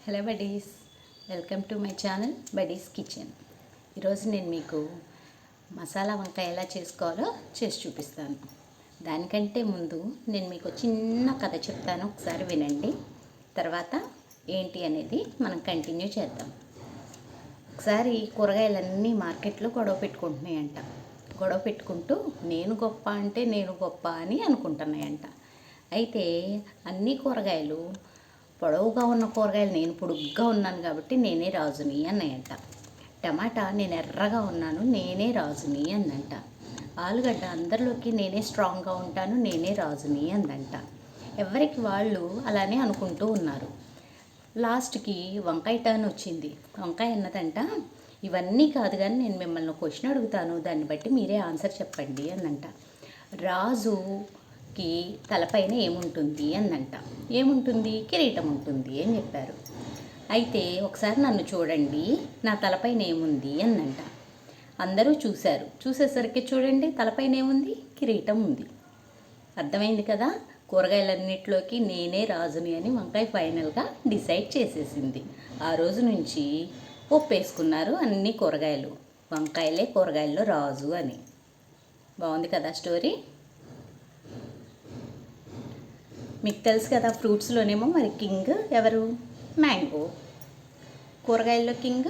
Hello buddies, welcome to my channel buddies kitchen. ఈరోజు నేను మీకు మసాలా వంకాయ ఎలా చేసుకోవాలో చేసి చూపిస్తాను. దానికంటే ముందు నేను మీకు చిన్న కథ చెప్తాను, ఒకసారి వినండి. తర్వాత ఏంటి అనేది మనం కంటిన్యూ చేద్దాం. ఒకసారి కూరగాయలన్నీ మార్కెట్లో గొడవ పెట్టుకుంటున్నాయంట. గొడవ పెట్టుకుంటూ నేను గొప్ప అంటే నేను గొప్ప అని అనుకుంటున్నాయంట. అయితే అన్ని కూరగాయలు పొడవుగా ఉన్న కూరగాయలు నేను పొడుగ్గా ఉన్నాను కాబట్టి నేనే రాజుని అన్నాయంట. టమాటా నేను ఎర్రగా ఉన్నాను నేనే రాజుని అందంట. ఆలుగడ్డ అందరిలోకి నేనే స్ట్రాంగ్గా ఉంటాను నేనే రాజుని అందంట. ఎవరికి వాళ్ళు అలానే అనుకుంటూ ఉన్నారు. లాస్ట్కి వంకాయ టర్న్ వచ్చింది. వంకాయ అన్నదంట, ఇవన్నీ కాదు కానీ నేను మిమ్మల్ని క్వశ్చన్ అడుగుతాను, దాన్ని బట్టి మీరే ఆన్సర్ చెప్పండి అందంట. రాజుకి తలపైన ఏముంటుంది అందంట. ఏముంటుంది? కిరీటం ఉంటుంది అని చెప్పారు. అయితే ఒకసారి నన్ను చూడండి, నా తలపైన ఏముంది అందంట. అందరూ చూశారు. చూసేసరికి చూడండి, తలపైన ఏముంది? కిరీటం ఉంది. అర్థమైంది కదా? కూరగాయలన్నిటిలోకి నేనే రాజుని అని వంకాయ ఫైనల్గా డిసైడ్ చేసేసింది. ఆ రోజు నుంచి ఒప్పేసుకున్నారు అన్ని కూరగాయలు, వంకాయలే కూరగాయల్లో రాజు అని. బాగుంది కదా స్టోరీ? మీకు తెలుసు కదా, ఫ్రూట్స్లోనేమో మరి కింగ్ ఎవరు? మ్యాంగో. కూరగాయల్లో కింగ్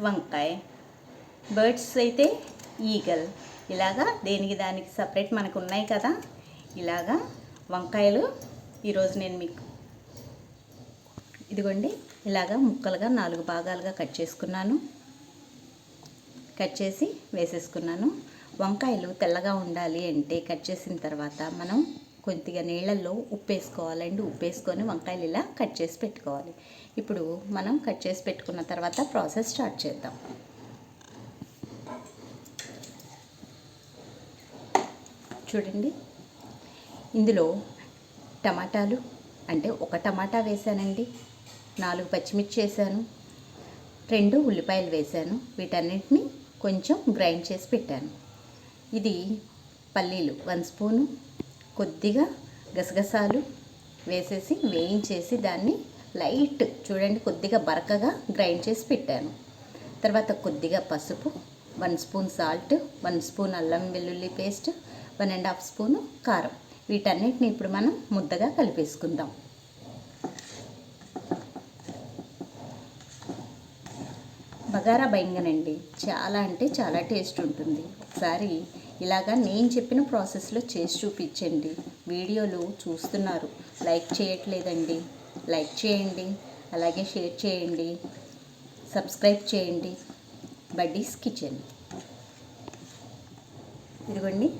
వంకాయ. బర్డ్స్ అయితే ఈగల్. ఇలాగా దేనికి దానికి సపరేట్ మనకు ఉన్నాయి కదా. ఇలాగా వంకాయలు ఈరోజు నేను మీకు ఇదిగోండి ఇలాగా ముక్కలుగా 4 భాగాలుగా కట్ చేసుకున్నాను. కట్ చేసి వేసేసుకున్నాను. వంకాయలు తెల్లగా ఉండాలి అంటే కట్ చేసిన తర్వాత మనం కొద్దిగా నీళ్ళల్లో ఉప్పు వేసుకోవాలండి. ఉప్పు వేసుకొని వంకాయలు ఇలా కట్ చేసి పెట్టుకోవాలి. ఇప్పుడు మనం కట్ చేసి పెట్టుకున్న తర్వాత ప్రాసెస్ స్టార్ట్ చేద్దాం. చూడండి, ఇందులో టమాటాలు అంటే ఒక టమాటా వేసానండి, 4 పచ్చిమిర్చి వేసాను, 2 ఉల్లిపాయలు వేసాను. వీటన్నిటిని కొంచెం గ్రైండ్ చేసి పెట్టాను. ఇది పల్లీలు 1 స్పూను, కొద్దిగా గసగసాలు వేసేసి వేయించేసి దాన్ని లైట్ చూడండి కొద్దిగా బరకగా గ్రైండ్ చేసి పెట్టాను. తర్వాత కొద్దిగా పసుపు, 1 స్పూన్ సాల్ట్, 1 స్పూన్ అల్లం వెల్లుల్లి పేస్ట్, 1.5 స్పూను కారం. వీటన్నిటిని ఇప్పుడు మనం ముద్దగా కలిపేసుకుందాం. బగారా బైంగనండి, చాలా అంటే చాలా టేస్ట్ ఉంటుంది. ఒకసారి ఇలాగా నేను చెప్పిన ప్రాసెస్లో చేసి చూపించండి. వీడియోలు చూస్తున్నారు, లైక్ చేయట్లేదండి. లైక్ చేయండి, అలాగే షేర్ చేయండి, సబ్స్క్రైబ్ చేయండి. Buddies kitchen. ఇదిగోండి,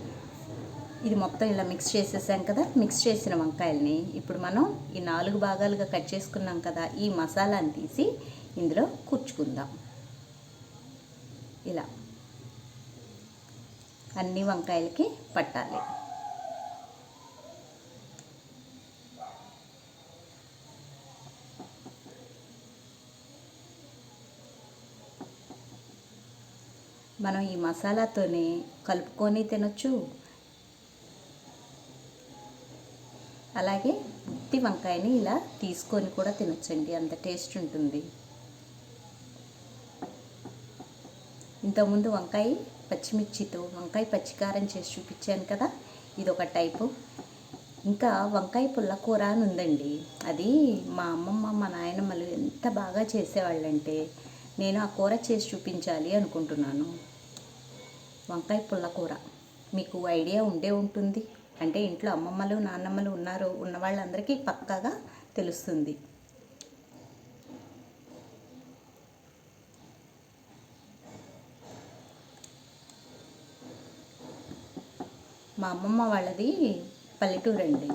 ఇది మొత్తం ఇలా మిక్స్ చేసేసాం కదా. మిక్స్ చేసిన వంకాయల్ని ఇప్పుడు మనం ఈ 4 భాగాలుగా కట్ చేసుకున్నాం కదా, ఈ మసాలాని తీసి ఇందులో కూర్చుకుందాం. ఇలా అన్ని వంకాయలకి పట్టాలి. మనం ఈ మసాలాతోనే కలుపుకొని తినొచ్చు, అలాగే ఉత్తి వంకాయని ఇలా తీసుకొని కూడా తినొచ్చండి, అంత టేస్ట్ ఉంటుంది. ఇంతకుముందు వంకాయ పచ్చిమిర్చితో వంకాయ పచ్చికారం చేసి చూపించాను కదా, ఇది ఒక టైపు. ఇంకా వంకాయ పుల్లకూర అని ఉందండి. అది మా అమ్మమ్మ మా నాయనమ్మలు ఎంత బాగా చేసేవాళ్ళంటే నేను ఆ కూర చేసి చూపించాలి అనుకుంటున్నాను. వంకాయ పుల్లకూర మీకు ఐడియా ఉండే ఉంటుంది, అంటే ఇంట్లో అమ్మమ్మలు నాన్నమ్మలు ఉన్న వాళ్ళందరికీ పక్కాగా తెలుస్తుంది. మా అమ్మమ్మ వాళ్ళది పల్లెటూరు అండి,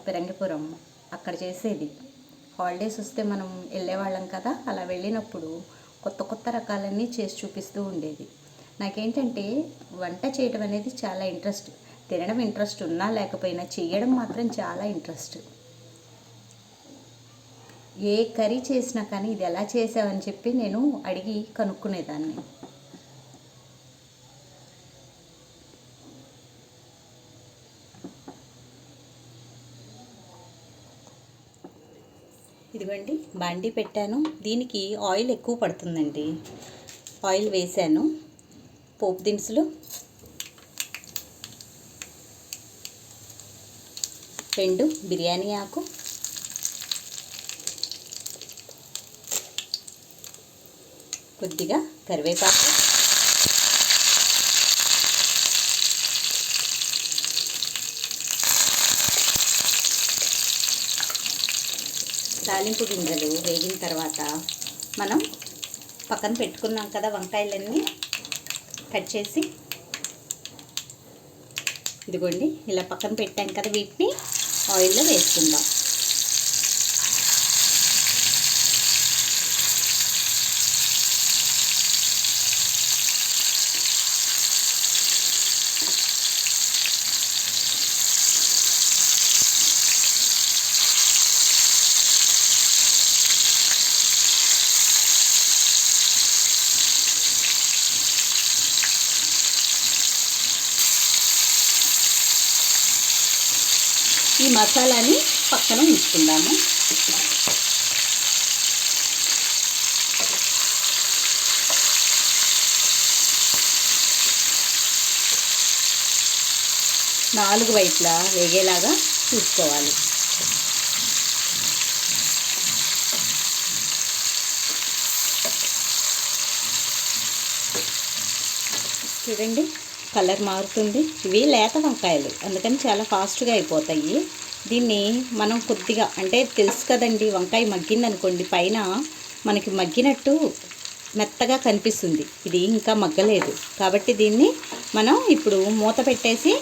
పిరంగిపురం. అక్కడ చేసేది. హాలిడేస్ వస్తే మనం వెళ్ళేవాళ్ళం కదా, అలా వెళ్ళినప్పుడు కొత్త కొత్త రకాలన్నీ చేసి చూపిస్తూ ఉండేది. నాకేంటంటే వంట చేయడం అనేది చాలా ఇంట్రెస్ట్. తినడం ఇంట్రెస్ట్ ఉన్నా లేకపోయినా చేయడం మాత్రం చాలా ఇంట్రెస్ట్. ఏ కర్రీ చేసినా కానీ ఇది ఎలా చేసావని చెప్పి నేను అడిగి కనుక్కునేదాన్ని. ఇదిగోండి బాండీ పెట్టాను. దీనికి ఆయిల్ ఎక్కువ పడుతుందండి. ఆయిల్ వేసాను. పోపు దినుసులు, 2 బిర్యానీ ఆకు, కొద్దిగా కరివేపాకు, తాలింపు గింజలు వేగిన తర్వాత మనం పక్కన పెట్టుకున్నాం కదా వంకాయలన్నీ కట్ చేసి, ఇదిగోండి ఇలా పక్కన పెట్టాం కదా, వీటిని ఆయిల్లో వేసుకుందాం. ఈ మసాలాని పక్కన ఉంచుకుందాము. నాలుగు వైపులా వేగేలాగా చూసుకోవాలి. చూడండి కలర్ మారుతుంది. ఇవి లేత వంకాయలు, అందుకని చాలా ఫాస్ట్గా అయిపోతాయి. దీన్ని మనం కొద్దిగా అంటే తెలుసు కదండి, వంకాయ మగ్గిందనుకోండి పైన మనకి మగ్గినట్టు మెత్తగా కనిపిస్తుంది. ఇది ఇంకా మగ్గలేదు కాబట్టి దీన్ని మనం ఇప్పుడు మూత పెట్టేసి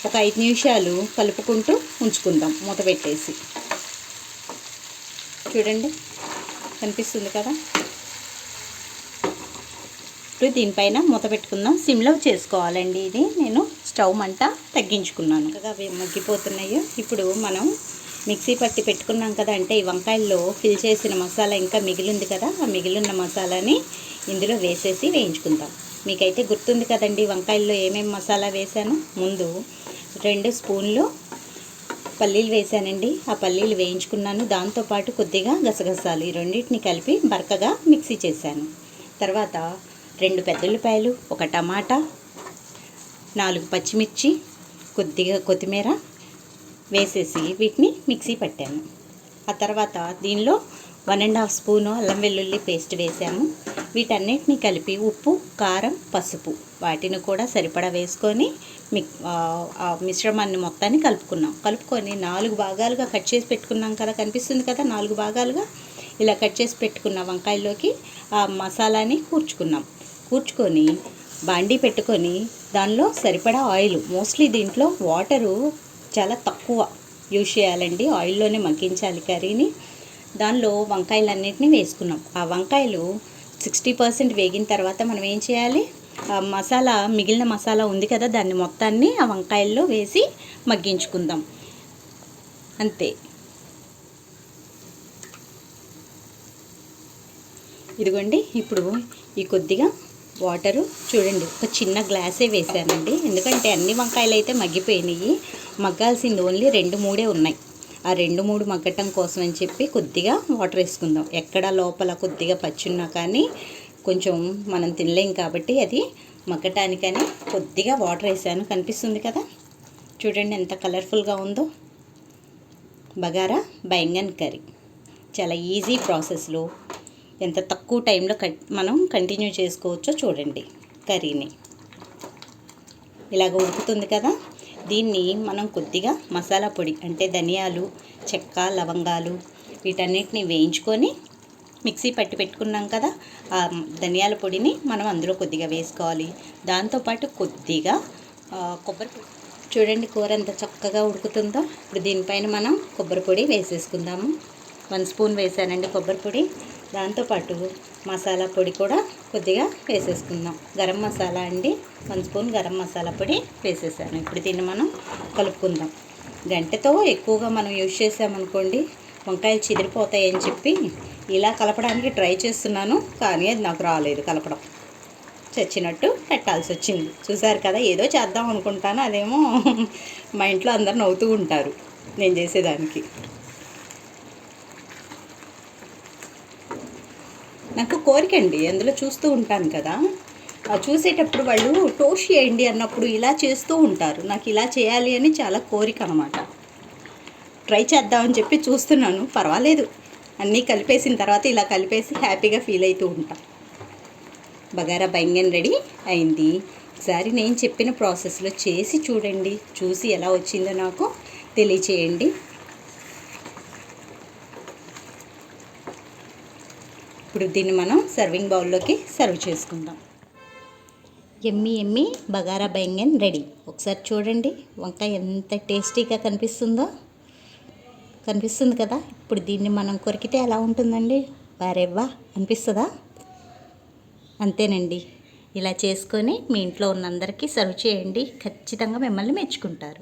ఒక 5 నిమిషాలు కలుపుకుంటూ ఉంచుకుందాం. మూత పెట్టేసి చూడండి కనిపిస్తుంది కదా. ఇప్పుడు దీనిపైన మూత పెట్టుకుందాం. సిమ్లో చేసుకోవాలండి. ఇది నేను స్టవ్ మంట తగ్గించుకున్నాను. అవి మగ్గిపోతున్నాయి. ఇప్పుడు మనం మిక్సీ పట్టి పెట్టుకున్నాం కదా, అంటే ఈ వంకాయల్లో ఫిల్ చేసిన మసాలా ఇంకా మిగిలింది కదా, ఆ మిగిలిన మసాలాని ఇందులో వేసేసి వేయించుకుందాం. మీకైతే గుర్తుంది కదండి వంకాయల్లో ఏమేమి మసాలా వేసాను. ముందు 2 స్పూన్లు పల్లీలు వేసానండి. ఆ పల్లీలు వేయించుకున్నాను. దాంతోపాటు కొద్దిగా గసగసాలు, ఈ రెండింటిని కలిపి బరకగా మిక్సీ చేశాను. తర్వాత 2 పెద్ద ఉల్లిపాయలు, 1 టమాటా, 4 పచ్చిమిర్చి, కొద్దిగా కొత్తిమీర వేసేసి వీటిని మిక్సీ పట్టాను. ఆ తర్వాత దీనిలో 1½ స్పూను అల్లం వెల్లుల్లి పేస్ట్ వేసాము. వీటన్నిటిని కలిపి ఉప్పు, కారం, పసుపు వాటిని కూడా సరిపడా వేసుకొని ఆ మిశ్రమాన్ని మొత్తాన్ని కలుపుకొని 4 భాగాలుగా కట్ చేసి పెట్టుకున్నాం కదా, కనిపిస్తుంది కదా 4 భాగాలుగా. ఇలా కట్ చేసి పెట్టుకున్న వంకాయల్లోకి ఆ మసాలాని కూర్చుకొని బాండీ పెట్టుకొని దానిలో సరిపడా ఆయిల్, మోస్ట్లీ దీంట్లో వాటరు చాలా తక్కువ యూజ్ చేయాలండి, ఆయిల్లోనే మగ్గించాలి కర్రీని. దానిలో వంకాయలన్నిటిని వేసుకున్నాం. ఆ వంకాయలు 60% వేగిన తర్వాత మనం ఏం చేయాలి, ఆ మసాలా, మిగిలిన మసాలా ఉంది కదా, దాన్ని మొత్తాన్ని ఆ వంకాయల్లో వేసి మగ్గించుకుందాం. అంతే. ఇదిగోండి ఇప్పుడు ఈ కొద్దిగా వాటరు చూడండి, ఒక చిన్న గ్లాసే వేసానండి, ఎందుకంటే అన్ని వంకాయలు అయితే మగ్గిపోయినాయి. మగ్గాల్సింది ఓన్లీ 2-3 ఉన్నాయి. ఆ 2-3 మగ్గటం కోసం అని చెప్పి కొద్దిగా వాటర్ వేసుకుందాం. ఎక్కడ లోపల కొద్దిగా పచ్చున్నా కానీ కొంచెం మనం తినలేం కాబట్టి అది మగ్గటానికని కొద్దిగా వాటర్ వేసాను. కనిపిస్తుంది కదా, చూడండి ఎంత కలర్ఫుల్గా ఉందో. బగారా బైంగన్ కర్రీ చాలా ఈజీ ప్రాసెస్లో ఎంత తక్కువ టైంలో మనం కంటిన్యూ చేసుకోవచ్చో చూడండి. కర్రీని ఇలాగ ఉడుకుతుంది కదా, దీన్ని మనం కొద్దిగా మసాలా పొడి అంటే ధనియాలు, చెక్క, లవంగాలు వీటన్నిటిని వేయించుకొని మిక్సీ పట్టి పెట్టుకున్నాం కదా, ఆ ధనియాల పొడిని మనం అందులో కొద్దిగా వేసుకోవాలి. దాంతోపాటు కొద్దిగా కొబ్బరి పొడి. చూడండి కూర ఎంత చక్కగా ఉడుకుతుందో. ఇప్పుడు దీనిపైన మనం కొబ్బరి పొడి వేసేసుకుందాము. 1 స్పూన్ వేసానండి కొబ్బరి పొడి. దాంతోపాటు మసాలా పొడి కూడా కొద్దిగా వేసేసుకుందాం. గరం మసాలా అండి, 1 స్పూన్ గరం మసాలా పొడి వేసేసాను. ఇప్పుడు దీన్ని మనం కలుపుకుందాం. గంటెతో ఎక్కువగా మనం యూజ్ చేసామనుకోండి వంకాయలు చిదిరిపోతాయని చెప్పి ఇలా కలపడానికి ట్రై చేస్తున్నాను, కానీ అది నాకు రాలేదు కలపడం. చచ్చినట్టు పెట్టాల్సి వచ్చింది. చూసారు కదా, ఏదో చేద్దాం అనుకుంటాను, అదేమో మా ఇంట్లో అందరు నవ్వుతూ ఉంటారు నేను చేసేదానికి. కోరికండి, అందులో చూస్తూ ఉంటాను కదా, చూసేటప్పుడు వాళ్ళు టోస్ట్ చేయండి అన్నప్పుడు ఇలా చేస్తూ ఉంటారు. నాకు ఇలా చేయాలి అని చాలా కోరిక అనమాట. ట్రై చేద్దామని చెప్పి చూస్తున్నాను, పర్వాలేదు. అన్నీ కలిపేసిన తర్వాత ఇలా కలిపేసి హ్యాపీగా ఫీల్ అవుతూ ఉంటా. బగారా బెంగన్ రెడీ అయింది. ఒకసారి నేను చెప్పిన ప్రాసెస్లో చేసి చూడండి, చూసి ఎలా వచ్చిందో నాకు తెలియచేయండి. ఇప్పుడు దీన్ని మనం సర్వింగ్ బౌల్లోకి సర్వ్ చేసుకుందాం. ఎమ్మి ఎమ్మి బగారా బెంగన్ రెడీ. ఒకసారి చూడండి వంకాయ ఎంత టేస్టీగా కనిపిస్తుంది కదా. ఇప్పుడు దీన్ని మనం కొరికితే ఎలా ఉంటుందండి, వారెవ్వా అనిపిస్తుందా? అంతేనండి. ఇలా చేసుకొని మీ ఇంట్లో ఉన్న అందరికీ సర్వ్ చేయండి, ఖచ్చితంగా మిమ్మల్ని మెచ్చుకుంటారు.